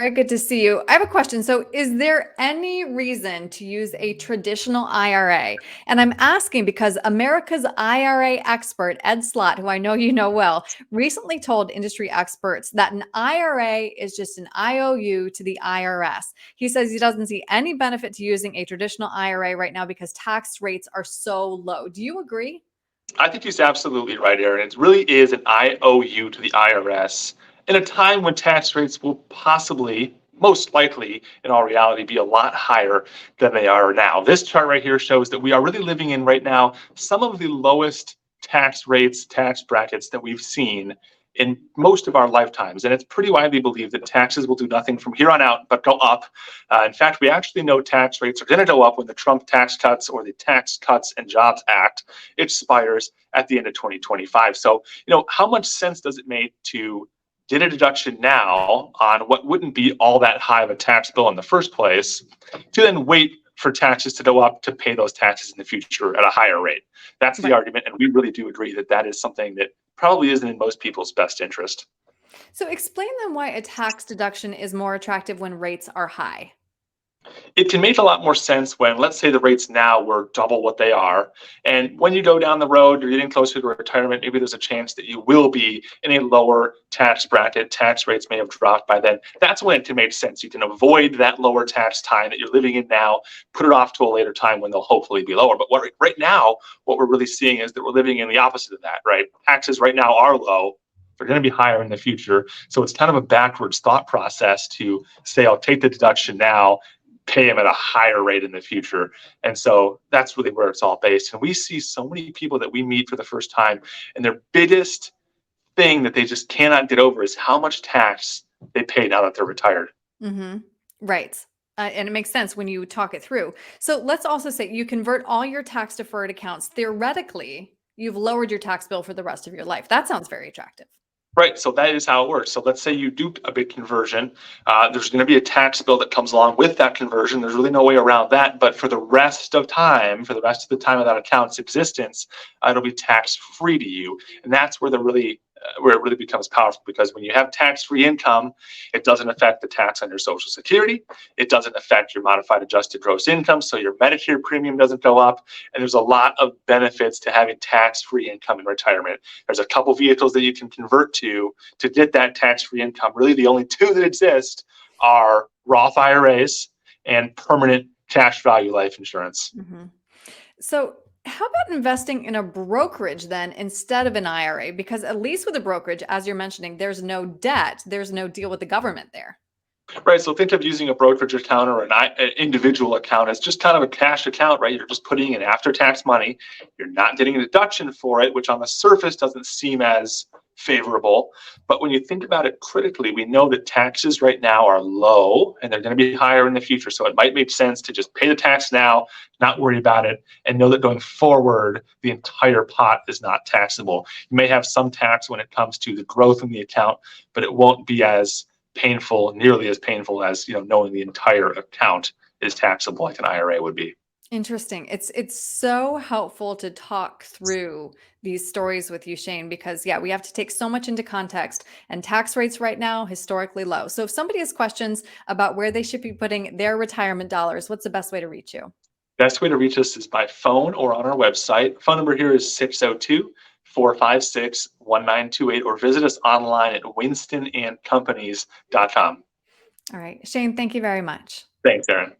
Very good to see you. I have a question. So, is there any reason to use a traditional IRA? And I'm asking because America's IRA expert, Ed Slott, who I know you know well, recently told industry experts that an IRA is just an IOU to the IRS. He says he doesn't see any benefit to using a traditional IRA right now because tax rates are so low. Do you agree? I think he's absolutely right, Aaron. It really is an IOU to the IRS in a time when tax rates will possibly, most likely, in all reality, be a lot higher than they are now. This chart right here shows that we are really living in right now some of the lowest tax rates, tax brackets that we've seen in most of our lifetimes. And it's pretty widely believed that taxes will do nothing from here on out but go up. In fact, we actually know tax rates are going to go up when the Trump tax cuts or the Tax Cuts and Jobs Act expires at the end of 2025. So, how much sense does it make to get a deduction now on what wouldn't be all that high of a tax bill in the first place, to then wait for taxes to go up to pay those taxes in the future at a higher rate? That's the Right. argument, and we really do agree that that is something that probably isn't in most people's best interest. So, explain then why a tax deduction is more attractive when rates are high. It can make a lot more sense when, let's say, the rates now were double what they are. And when you go down the road, you're getting closer to retirement, maybe there's a chance that you will be in a lower tax bracket. Tax rates may have dropped by then. That's when it can make sense. You can avoid that lower tax time that you're living in now, put it off to a later time when they'll hopefully be lower. But right now, what we're really seeing is that we're living in the opposite of that, right? Taxes right now are low. They're going to be higher in the future. So it's kind of a backwards thought process to say, I'll take the deduction now, pay them at a higher rate in the future. And so that's really where it's all based. And we see so many people that we meet for the first time, and their biggest thing that they just cannot get over is how much tax they pay now that they're retired. Hmm. Right. And it makes sense when you talk it through. So let's also say you convert all your tax deferred accounts. Theoretically, you've lowered your tax bill for the rest of your life. That sounds very attractive. Right. So that is how it works. So let's say you do a big conversion. There's going to be a tax bill that comes along with that conversion. There's really no way around that. But for the rest of time, for the rest of the time of that account's existence, it'll be tax free to you. And that's where where it really becomes powerful, because when you have tax-free income, it doesn't affect the tax on your Social Security. It doesn't affect your modified adjusted gross income, so your Medicare premium doesn't go up. And there's a lot of benefits to having tax-free income in retirement. There's a couple vehicles that you can convert to get that tax-free income. Really, the only two that exist are Roth IRAs and permanent cash value life insurance. Hmm. So, how about investing in a brokerage then instead of an IRA? Because at least with a brokerage, as you're mentioning, there's no debt, there's no deal with the government there. Right. So think of using a brokerage account or an individual account as just kind of a cash account, right? You're just putting in after-tax money. You're not getting a deduction for it, which on the surface doesn't seem as favorable. But when you think about it critically, we know that taxes right now are low and they're going to be higher in the future. So it might make sense to just pay the tax now, not worry about it, and know that going forward, the entire pot is not taxable. You may have some tax when it comes to the growth in the account, but it won't be as painful, nearly as painful as knowing the entire account is taxable like an IRA would be. Interesting. It's so helpful to talk through these stories with you, Shane, because yeah, we have to take so much into context, and tax rates right now historically low. So if somebody has questions about where they should be putting their retirement dollars, what's the best way to reach you? Best way to reach us is by phone or on our website. Phone number here is 602-456-1928, or visit us online at winstonandcompanies.com. All right, Shane, thank you very much. Thanks, Erin.